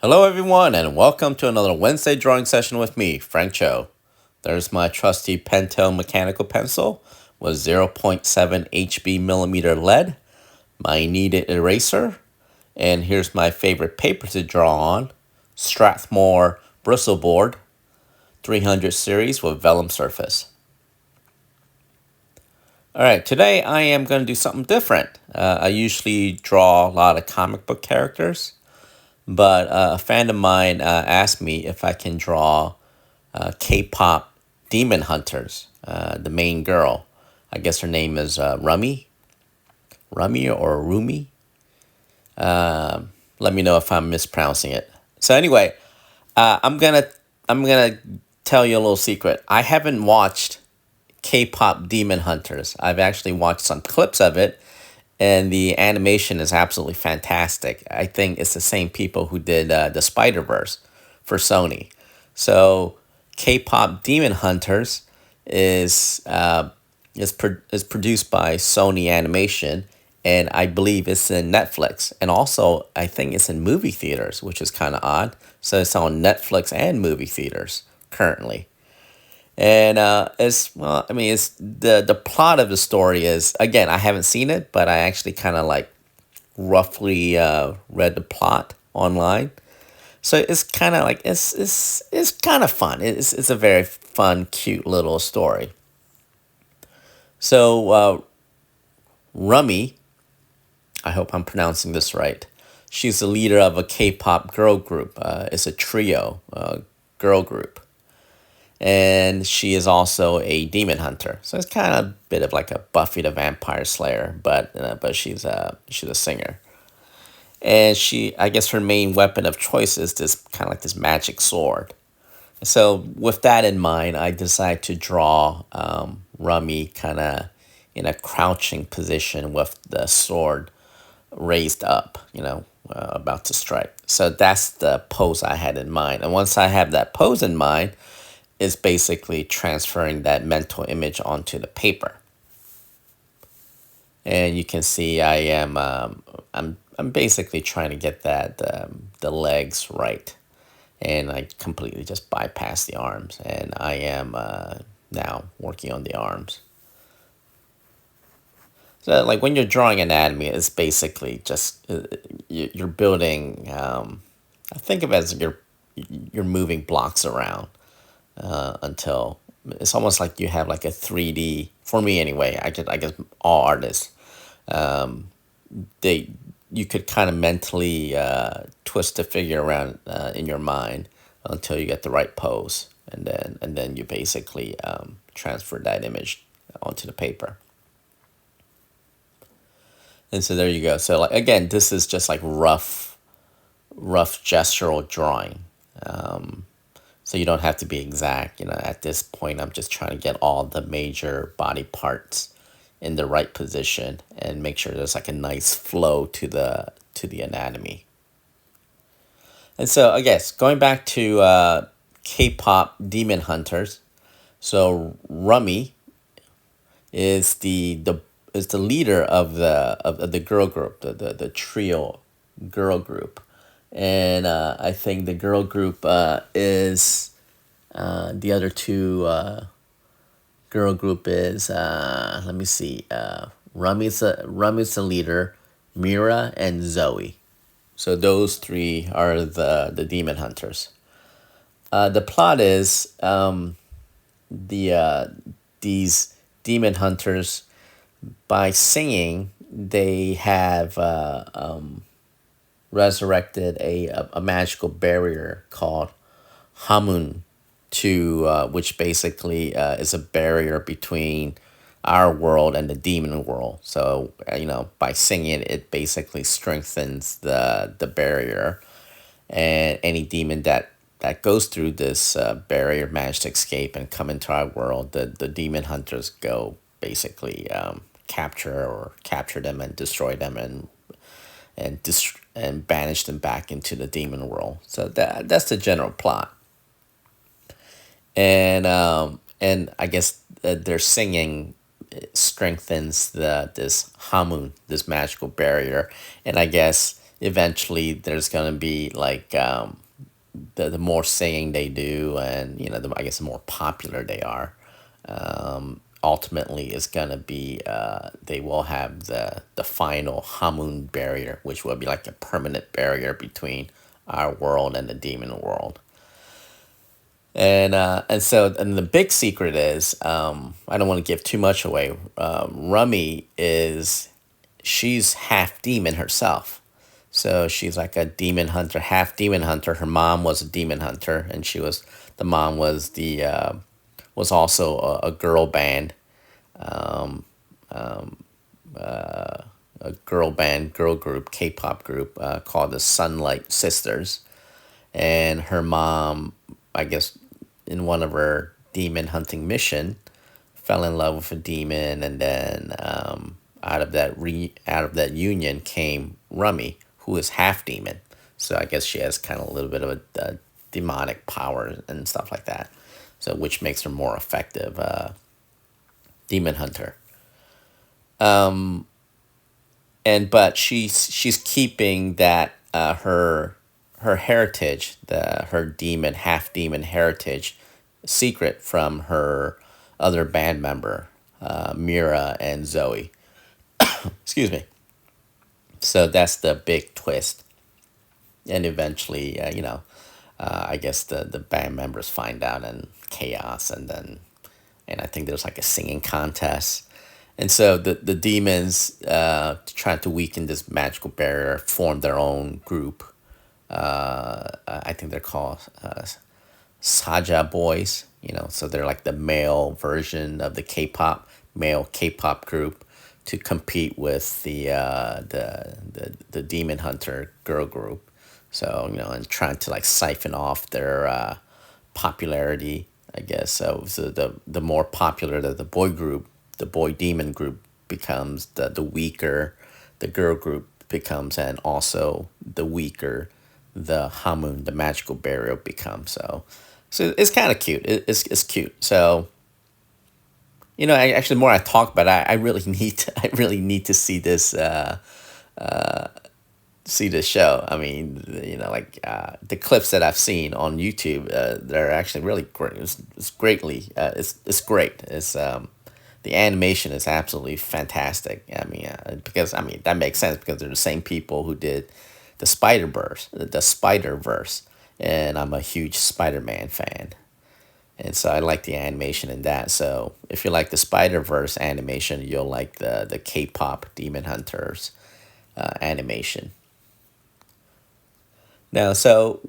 Hello, everyone, and welcome to another Wednesday drawing session with me, Frank Cho. There's my trusty Pentel mechanical pencil with zero point 0.7 HB millimeter lead, my kneaded eraser, and here's my favorite paper to draw on, Strathmore Bristolboard 300 series with vellum surface. All right, today I am going to do something different. I usually draw a lot of comic book characters, but a friend of mine asked me if I can draw K-pop Demon Hunters, the main girl. I guess her name is Rumi or Rumi. Let me know if I'm mispronouncing it. So anyway, I'm gonna tell you a little secret. I haven't watched K-pop Demon Hunters. I've actually watched some clips of it, and the animation is absolutely fantastic. I think it's the same people who did the Spider-Verse for Sony. So K-pop Demon Hunters is is produced by Sony Animation, and I believe it's in Netflix, and also I think it's in movie theaters, which is kind of odd. So it's on Netflix and movie theaters currently. And it's well, I mean, it's the plot of the story is, again, I haven't seen it, but I actually kind of like roughly read the plot online. So it's kind of like it's kind of fun. It's a very fun, cute little story. So Rummy, I hope I'm pronouncing this right. She's the leader of a K-pop girl group. It's a trio girl group, and she is also a demon hunter. So it's kind of a bit of like a Buffy the Vampire Slayer, but she's a singer. And I guess her main weapon of choice is this kind of like this magic sword. So with that in mind, I decided to draw Rummy kind of in a crouching position with the sword raised up, about to strike. So that's the pose I had in mind. And once I have that pose in mind, it's basically transferring that mental image onto the paper. And you can see I'm basically trying to get that the legs right, and I completely just bypass the arms, and I am now working on the arms. So like when you're drawing anatomy, it's basically just you're building. I think of it as you're moving blocks around until it's almost like you have like a 3D. For me anyway, I guess all artists, they you could kind of mentally twist the figure around in your mind until you get the right pose, and then you basically transfer that image onto the paper. And so there you go. So like again, this is just like rough gestural drawing. So you don't have to be exact. At this point, I'm just trying to get all the major body parts in the right position and make sure there's like a nice flow to the anatomy. And so I guess going back to K-pop Demon Hunters. So Rummy is the leader of the girl group, the trio girl group, and I think the girl group is the other two girl group is let me see, Rummy's the leader, Mira and Zoe. So those three are the demon hunters. The plot is these demon hunters, by singing, they have resurrected a magical barrier called Hamun, which basically is a barrier between our world and the demon world. So by singing it basically strengthens the barrier, and any demon that goes through this barrier manage to escape and come into our world. The demon hunters go basically capture them and destroy them, and banish them back into the demon world. So that's the general plot. And I guess their singing strengthens this Hamun, this magical barrier, and I guess eventually there's gonna be like the more singing they do, and I guess the more popular they are, ultimately is gonna be they will have the final Hamun barrier, which will be like a permanent barrier between our world and the demon world. And the big secret is, I don't want to give too much away. Rummy is she's half demon herself. So she's like a demon hunter, half demon hunter. Her mom was a demon hunter, and the mom was the was also a girl band, girl group, K-pop group called the Sunlight Sisters. And her mom, I guess, in one of her demon hunting mission, fell in love with a demon, and then out of that union came Rummy, who is half demon. So I guess she has kind of a little bit of a demonic power and stuff like that. So which makes her more effective demon hunter. And but she's keeping that her heritage, the her demon half demon heritage, secret from her other band member, Mira and Zoe. Excuse me. So that's the big twist, and eventually, I guess the band members find out and chaos, and I think there's like a singing contest. And so the demons, trying to weaken this magical barrier, form their own group. I think they're called Saja Boys. So they're like the male version of the male K-pop group, to compete with the Demon Hunter girl group. So and trying to like siphon off their popularity, I guess. So the more popular the boy group, the boy demon group becomes, the weaker the girl group becomes, and also the weaker the Hamun, the magical barrier, becomes. So it's kind of cute. It's cute. So actually, the more I talk about it, I really need to I really need to see this show. I mean, like the clips that I've seen on YouTube, they're actually really great. It's greatly, it's great. The animation is absolutely fantastic. I mean, because I mean that makes sense, because they're the same people who did the Spider Verse, and I'm a huge Spider-Man fan. And so I like the animation in that. So if you like the Spider Verse animation, you'll like the K-pop Demon Hunters animation. Now, so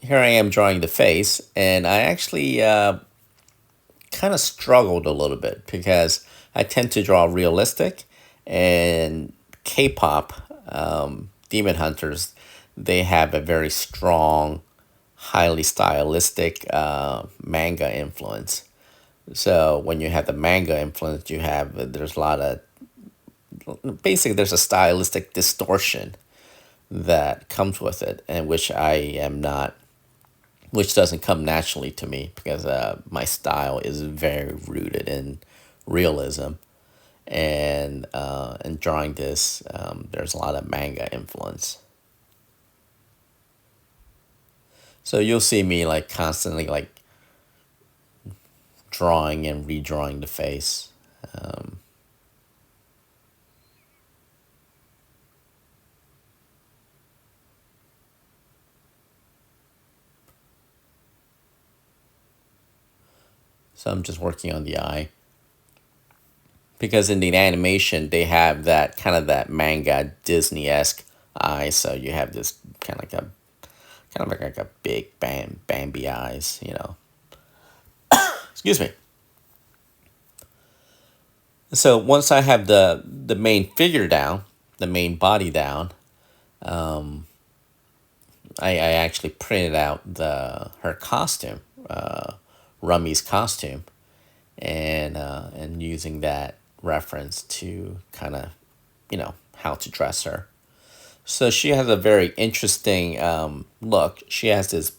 here I am drawing the face, and I actually kind of struggled a little bit, because I tend to draw realistic, and K-pop Demon Hunters, they have a very strong, highly stylistic manga influence. So when you have the manga influence, there's a lot of, basically there's a stylistic distortion that comes with it, and which doesn't come naturally to me, because my style is very rooted in realism, and in drawing this, there's a lot of manga influence. So you'll see me like constantly like drawing and redrawing the face. Um, so I'm just working on the eye, because in the animation they have that kind of that manga Disney esque eye. So you have this kind of like a big Bambi eyes. Excuse me. So once I have the main figure down, the main body down, I actually printed out the her costume, Rummy's costume, and using that reference to kind of how to dress her. So she has a very interesting look. She has this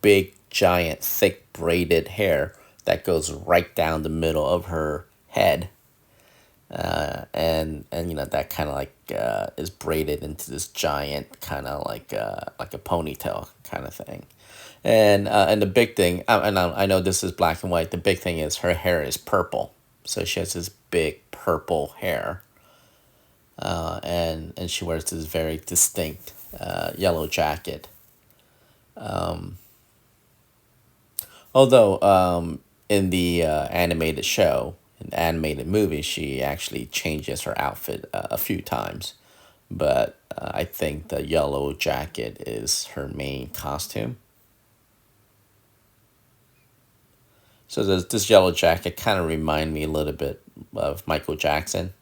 big, giant, thick braided hair that goes right down the middle of her head. And that kind of like is braided into this giant kind of like a ponytail kind of thing. And the big thing, and I know this is black and white. The big thing is her hair is purple, so she has this big purple hair, and she wears this very distinct yellow jacket. Although in the animated show, in the animated movie, she actually changes her outfit a few times. But I think the yellow jacket is her main costume. So this yellow jacket kind of remind me a little bit of Michael Jackson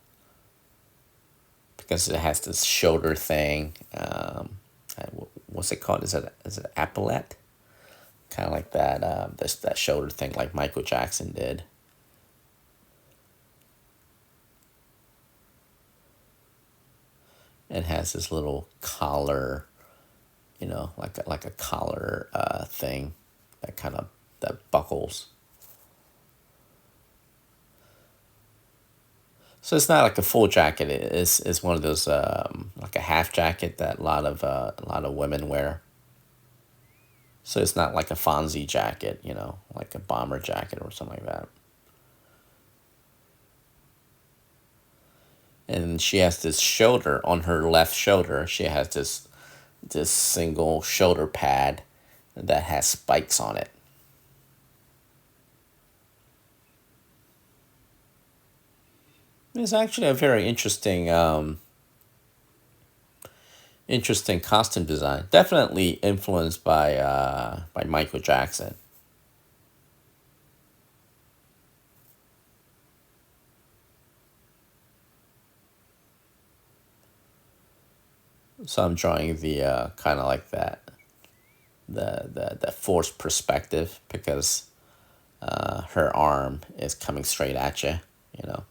because it has this shoulder thing. What's it called? Is it epaulette? Kind of like that. This that shoulder thing, like Michael Jackson did. And has this little collar, like a collar thing that kind of that buckles. So it's not like a full jacket. It's one of those like a half jacket that a lot of women wear. So it's not like a Fonzie jacket, like a bomber jacket or something like that. And she has this shoulder on her left shoulder. She has this single shoulder pad that has spikes on it. It's actually a very interesting costume design. Definitely influenced by Michael Jackson. So I'm drawing the kind of like the forced perspective because her arm is coming straight at you. You know.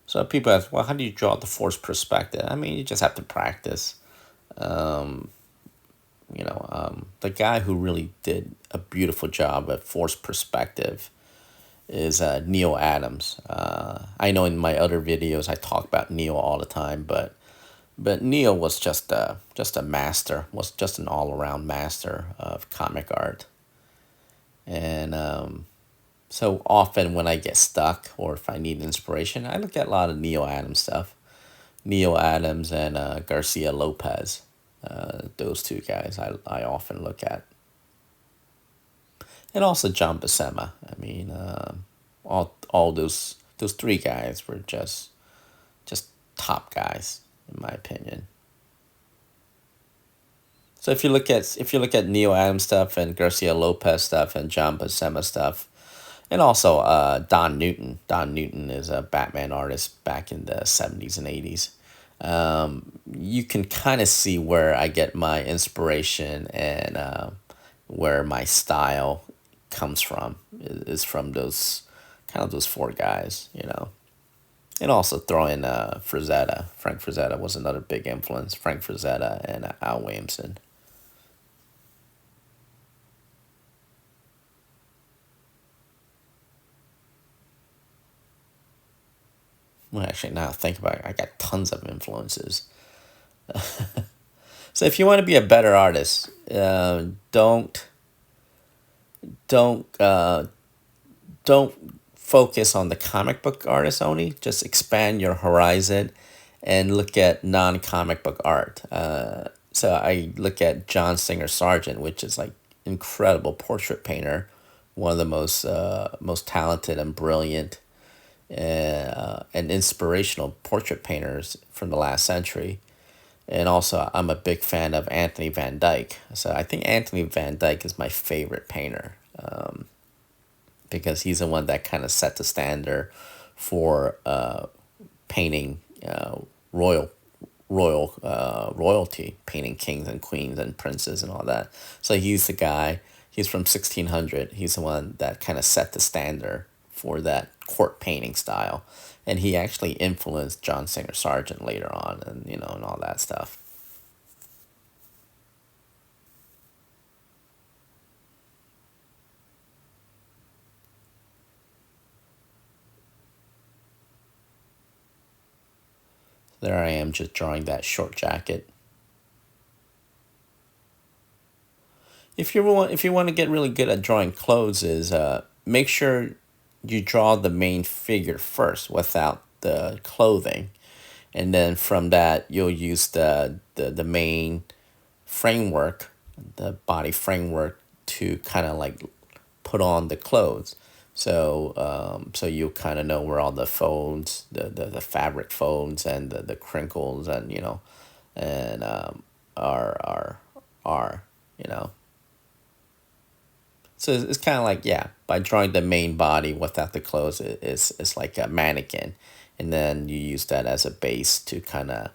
So people ask, well, how do you draw the forced perspective? I mean, you just have to practice. The guy who really did a beautiful job at forced perspective is Neil Adams. I know in my other videos I talk about Neil all the time, but Neil was just a master, was just an all around master of comic art, and so often when I get stuck or if I need inspiration, I look at a lot of Neil Adams stuff. Neil Adams and Garcia Lopez, those two guys I often look at, and also John Buscema. I mean, all those three guys were just top guys in my opinion. So if you look at Neil Adams stuff and Garcia Lopez stuff and John Buscema stuff, and also Don Newton. Don Newton is a Batman artist back in the 70s and 80s. You can kind of see where I get my inspiration and where my style comes from is from those kind of those four guys. And also throw in Frazetta. Frank Frazetta was another big influence. Frank Frazetta and Al Williamson. Well, actually, now I think about it, I got tons of influences. So if you want to be a better artist, don't don't focus on the comic book artist only. Just expand your horizon and look at non-comic book art. So I look at John Singer Sargent, which is like incredible portrait painter, one of the most talented and brilliant and inspirational portrait painters from the last century. And also, I'm a big fan of Anthony Van Dyke. So I think Anthony Van Dyke is my favorite painter because he's the one that kind of set the standard for painting royal royalty, painting kings and queens and princes and all that. So he's the guy. He's from 1600. He's the one that kind of set the standard for that court painting style, and he actually influenced John Singer Sargent later on, and and all that stuff. there I am just drawing that short jacket. If you want to get really good at drawing clothes, is make sure you draw the main figure first without the clothing, and then from that you'll use the main framework, the body framework, to kind of like put on the clothes. So you kind of know where all the folds, the fabric folds, and the crinkles, and and are you know. So it's kind of like, yeah, by drawing the main body without the clothes, it's like a mannequin, and then you use that as a base to kind of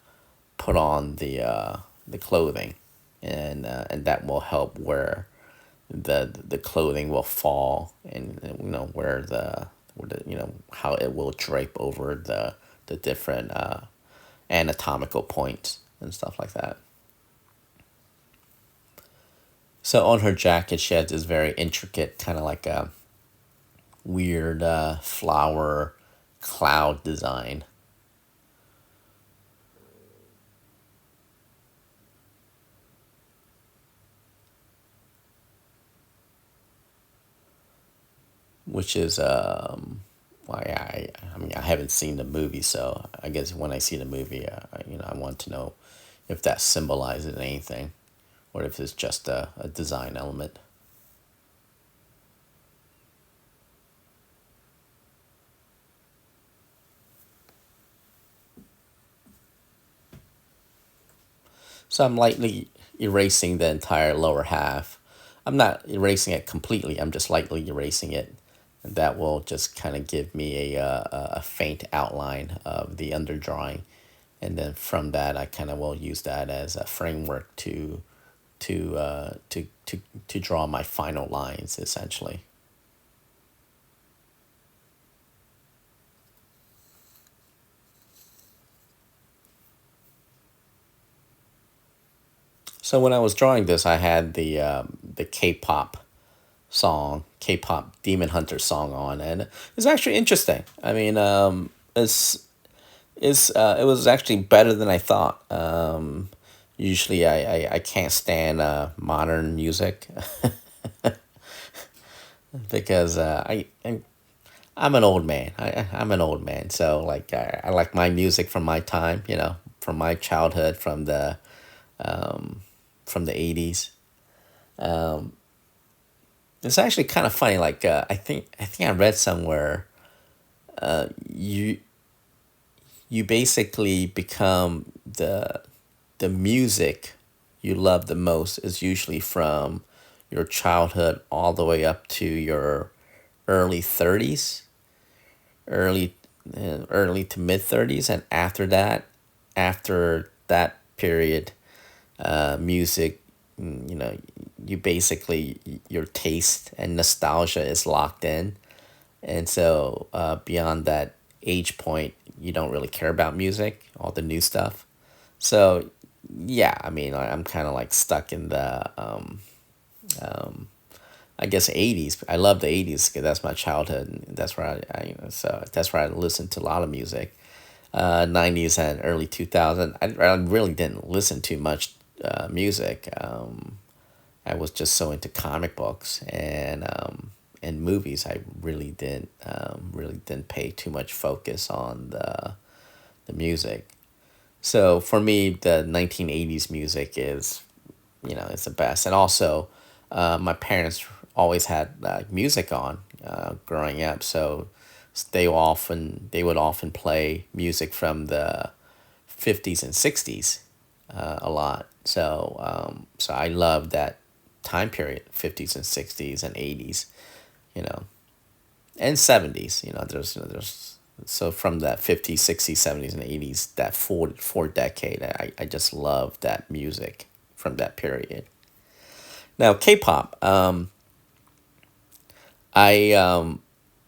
put on the clothing, and that will help where the clothing will fall, and where the how it will drape over the different anatomical points and stuff like that. So on her jacket, she has this very intricate kind of like a weird flower cloud design, which is why I mean, I haven't seen the movie, so I guess when I see the movie, I want to know if that symbolizes anything, or if it's just a design element. So I'm lightly erasing the entire lower half. I'm not erasing it completely. I'm just lightly erasing it. And that will just kind of give me a faint outline of the underdrawing, and then from that I kind of will use that as a framework to draw my final lines essentially. So when I was drawing this, I had the K-pop song, K-pop Demon Hunters song on, and it's actually interesting. I mean, it was actually better than I thought. Usually, I can't stand modern music because I'm an old man. I'm an old man, so like I like my music from my time, from my childhood, from the 80s. It's actually kind of funny. Like I think I read somewhere, you you basically become the music you love the most is usually from your childhood all the way up to your early 30s, early early to mid 30s, and after that period, music, you basically, your taste and nostalgia is locked in, and so beyond that age point, you don't really care about music, all the new stuff. So yeah, I mean, I'm kind of like stuck in the I guess 80s. I love the 80s because that's my childhood, and that's where so that's where I listened to a lot of music. 90s and early 2000. I really didn't listen to much music. I was just so into comic books and movies. I really didn't pay too much focus on the music. So for me, the 1980s music is, it's the best. And also, my parents always had music on growing up, so they would often play music from the 50s and 60s a lot. So I love that time period, 50s and 60s and 80s, you know, and 70s. There's so from that 50s, 60s, 70s, and 80s, that four decade, I just love that music from that period. Now, K-pop, I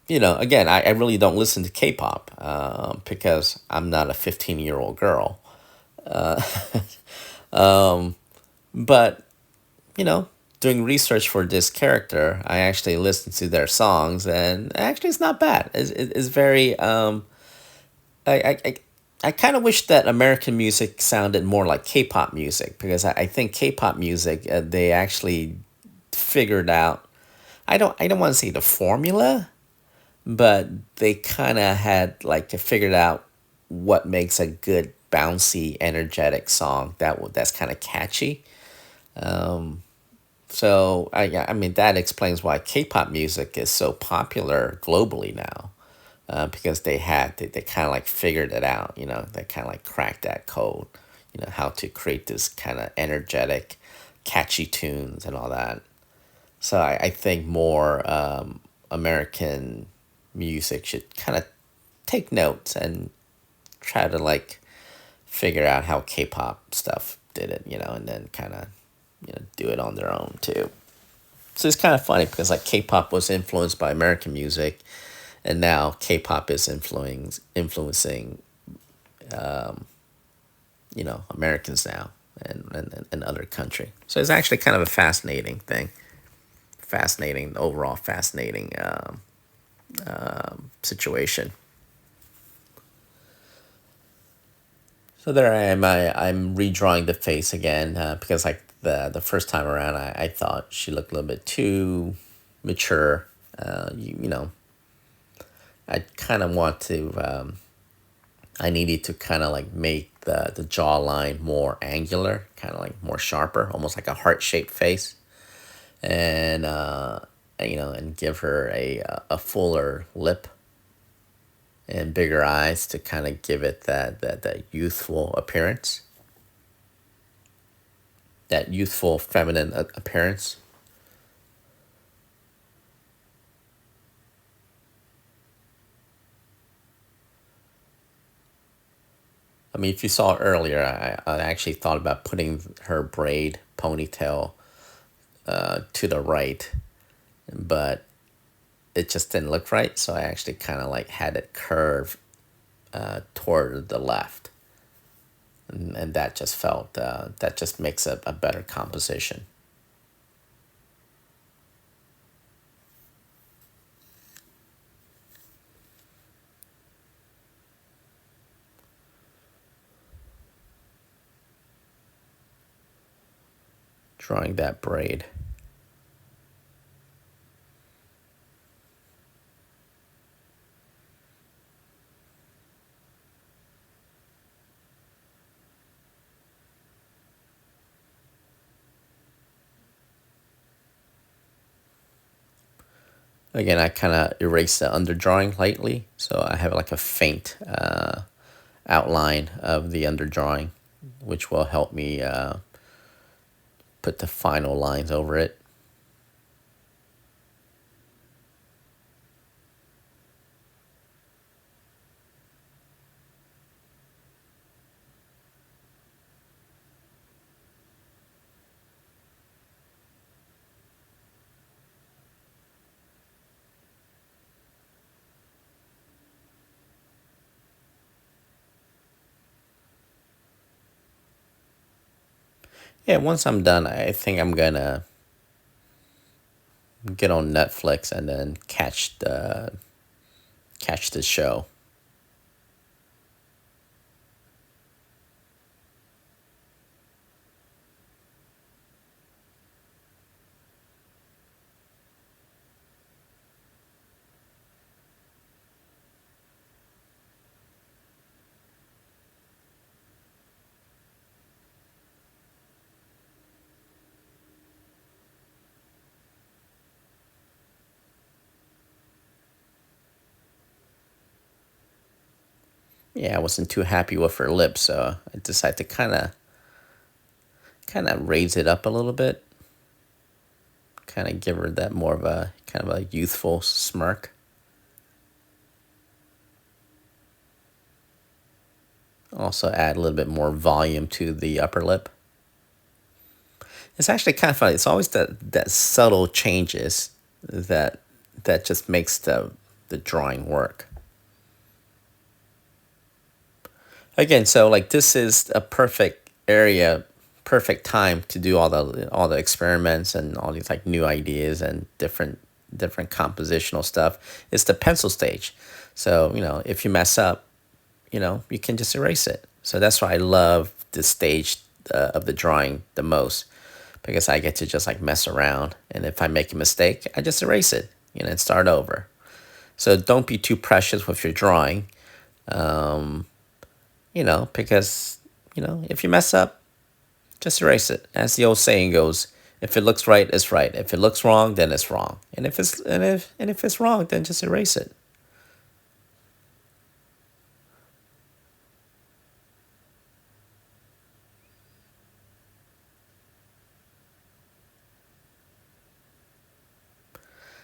again, I really don't listen to K-pop because I'm not a 15-year-old girl. But doing research for this character, I actually listened to their songs, and actually it's not bad. It's very I I kind of wish that American music sounded more like K-pop music because I think K-pop music they actually figured out. I don't want to say the formula, but they kind of had like figured out what makes a good bouncy, energetic song that's kind of catchy. So I mean that explains why K-pop music is so popular globally now, because they kind of like figured it out. They kind of like cracked that code. How to create this kind of energetic, catchy tunes and all that. So I think more American music should kind of take notes and try to like figure out how K-pop stuff did it, and then kind of do it on their own too. So it's kind of funny because like K-pop was influenced by American music, and now K-pop is influencing Americans now and other country. So it's actually kind of a fascinating thing, fascinating overall, fascinating situation. So there I am. I'm redrawing the face again because like the first time around, I thought she looked a little bit too mature. I kind of want to. I needed to kind of like make the jawline more angular, kind of like more sharper, almost like a heart shaped face, and and give her a fuller lip and bigger eyes to kind of give it that youthful appearance, that youthful feminine appearance. I mean, if you saw earlier, I actually thought about putting her braid ponytail to the right, but it just didn't look right. So I actually kind of like had it curve toward the left, and that just felt that just makes a better composition. Drawing that braid. Again, I kind of erased the underdrawing lightly, so I have like a faint outline of the underdrawing, which will help me put the final lines over it. Yeah, once I'm done, I think I'm gonna get on Netflix and then catch the show. Yeah, I wasn't too happy with her lips, so I decided to kind of raise it up a little bit, kind of give her that more of a kind of a youthful smirk. Also add a little bit more volume to the upper lip. It's actually kind of funny. It's always that subtle changes that that just makes the drawing work. Again, so like this is a perfect area, perfect time to do all the experiments and all these like new ideas and different compositional stuff. It's the pencil stage. So if you mess up, you can just erase it. So that's why I love this stage of the drawing the most, because I get to just like mess around. And if I make a mistake, I just erase it, and start over. So don't be too precious with your drawing, because, if you mess up, just erase it. As the old saying goes, if it looks right, it's right. If it looks wrong, then it's wrong. And if it's wrong, then just erase it.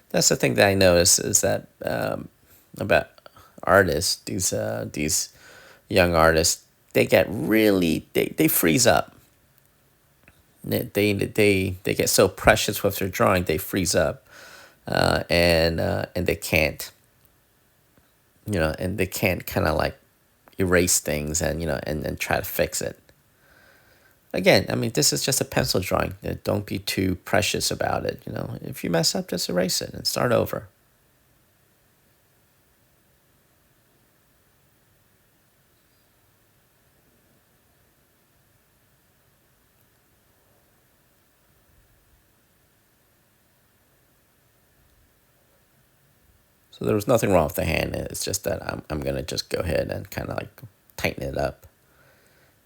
That's the thing that I notice is that about artists, these young artists, they get really they freeze up. They get so precious with their drawing, they freeze up, and they can't, and they can't kind of like erase things and try to fix it. Again, I mean, this is just a pencil drawing. Don't be too precious about it. If you mess up, just erase it and start over. So there was nothing wrong with the hand. It's just that I'm gonna just go ahead and kind of like tighten it up,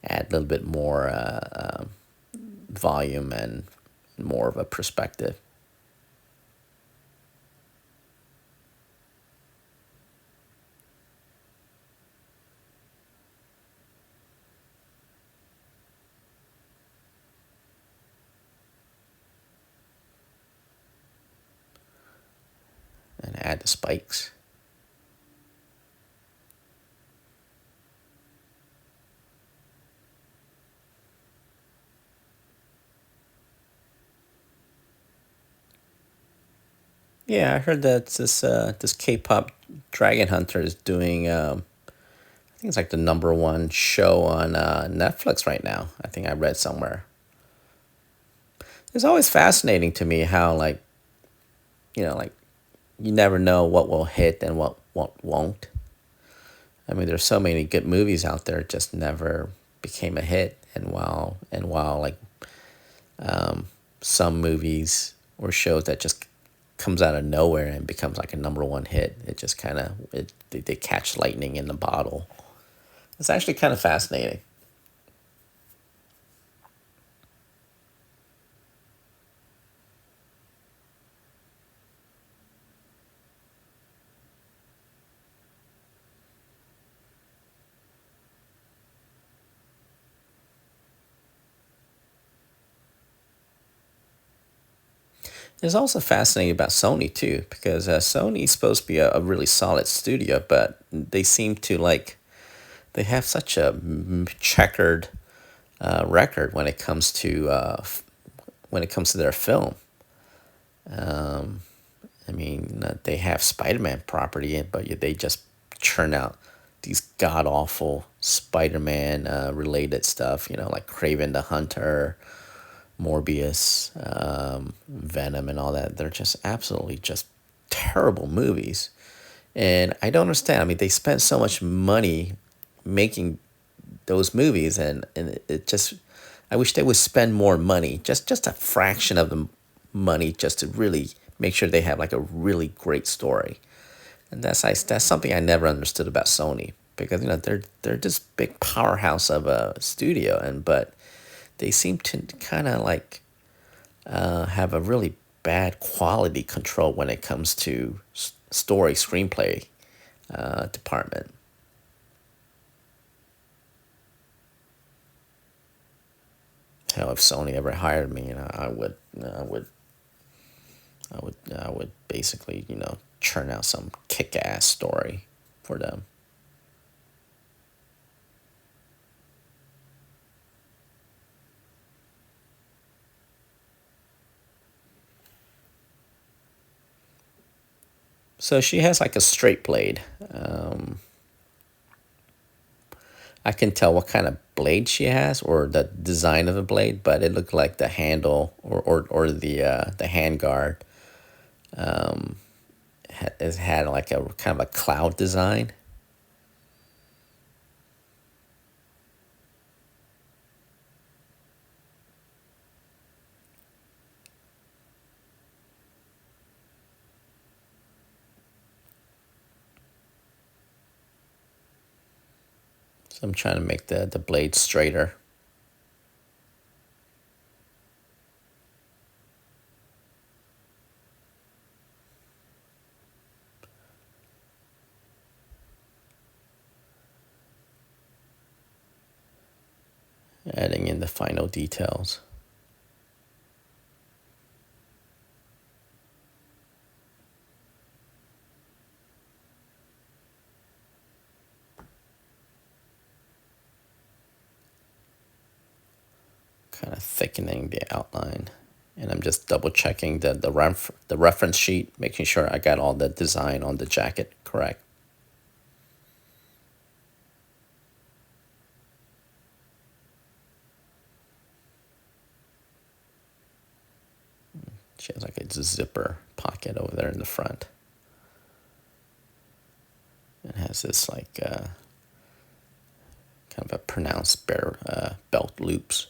add a little bit more volume and more of a perspective. And add the spikes. Yeah, I heard that this K-pop Dragon Hunter is doing. I think it's like the number one show on Netflix right now. I think I read somewhere. It's always fascinating to me how like you never know what will hit and what won't. I mean, there's so many good movies out there, just never became a hit. And while like some movies or shows that just comes out of nowhere and becomes like a number one hit, it just kind of they catch lightning in the bottle. It's actually kind of fascinating. It's also fascinating about Sony too, because Sony's supposed to be a really solid studio, but they seem to like they have such a checkered record when it comes to their film. I mean, they have Spider-Man property, but they just churn out these god awful Spider-Man related stuff. Like Craven the Hunter, Morbius, Venom, and all that. They're just absolutely just terrible movies. And I don't understand. I mean, they spent so much money making those movies, and it just, I wish they would spend more money, just a fraction of the money, just to really make sure they have like a really great story. And that's something I never understood about Sony, because they're this big powerhouse of a studio, but they seem to kind of like have a really bad quality control when it comes to story screenplay department. Hell, if Sony ever hired me, I would basically churn out some kick-ass story for them. So she has like a straight blade. I can tell what kind of blade she has or the design of the blade, but it looked like the handle or the hand guard it had like a kind of a cloud design. So I'm trying to make the blade straighter. Adding in the final details. Kind of thickening the outline. And I'm just double checking the reference sheet, making sure I got all the design on the jacket correct. She has like a zipper pocket over there in the front. It has this like kind of a pronounced belt loops.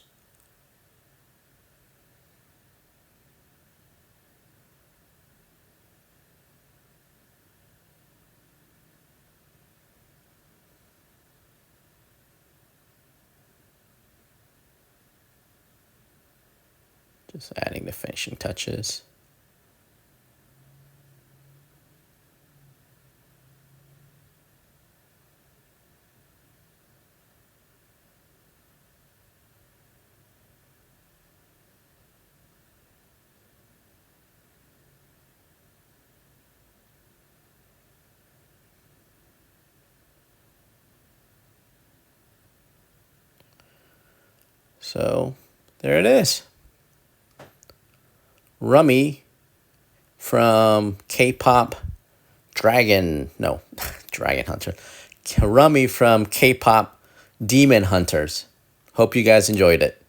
Just adding the finishing touches. So there it is. Rumi from K-pop Dragon Hunter. Rumi from K-pop Demon Hunters. Hope you guys enjoyed it.